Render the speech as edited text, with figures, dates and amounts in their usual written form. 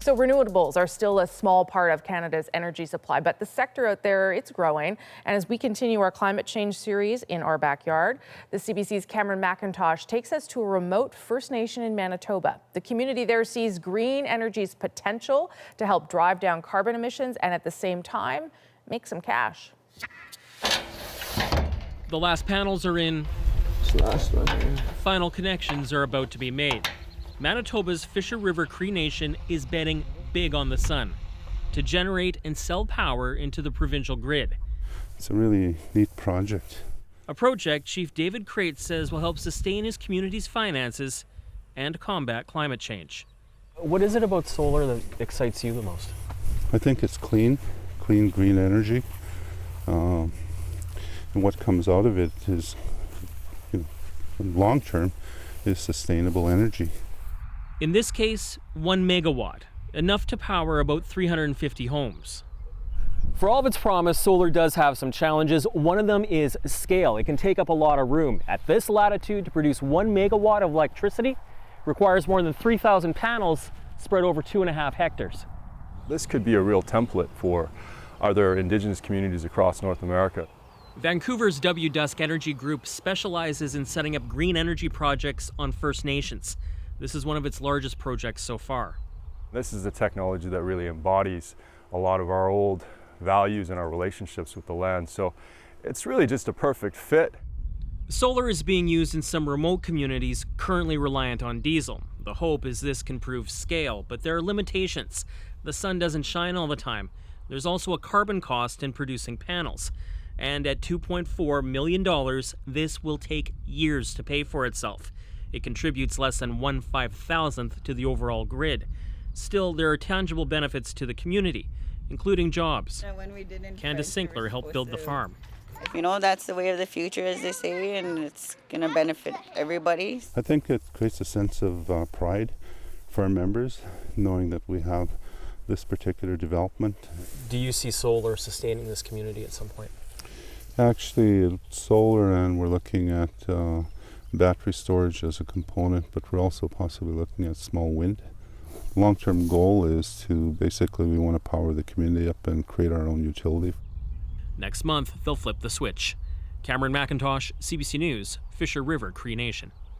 So renewables are still a small part of Canada's energy supply, but the sector out there, it's growing. And as we continue our climate change series in our backyard, the CBC's Cameron McIntosh takes us to a remote First Nation in Manitoba. The community there sees green energy's potential to help drive down carbon emissions and at the same time, make some cash. The last panels are in. Final connections are about to be made. Manitoba's River Cree Nation is betting big on the sun to generate and sell power into the provincial grid. It's a really neat project. A project Chief David Crate says will help sustain his community's finances and combat climate change. What is it about solar that excites you the most? I think it's clean green energy. And what comes out of it is, long term, is sustainable energy. In this case, 1 megawatt, enough to power about 350 homes. For all of its promise, solar does have some challenges. One of them is scale. It can take up a lot of room. At this latitude, to produce 1 megawatt of electricity requires more than 3,000 panels spread over 2.5 hectares. This could be a real template for other Indigenous communities across North America. Vancouver's W Dusk Energy Group specializes in setting up green energy projects on First Nations. This is one of its largest projects so far. This is a technology that really embodies a lot of our old values and our relationships with the land. So it's really just a perfect fit. Solar is being used in some remote communities currently reliant on diesel. The hope is this can prove scale, but there are limitations. The sun doesn't shine all the time. There's also a carbon cost in producing panels. And at $2.4 million, this will take years to pay for itself. It contributes less than 1/5,000th to the overall grid. Still, there are tangible benefits to the community, including jobs. Candace Sinkler helped build the farm. That's the way of the future, as they say, and it's going to benefit everybody. I think it creates a sense of pride for our members, knowing that we have this particular development. Do you see solar sustaining this community at some point? Actually, it's solar, and we're looking at battery storage as a component, but we're also possibly looking at small wind. Long-term goal is to basically, we want to power the community up and create our own utility. Next month, they'll flip the switch. Cameron McIntosh, CBC News, River Cree Nation.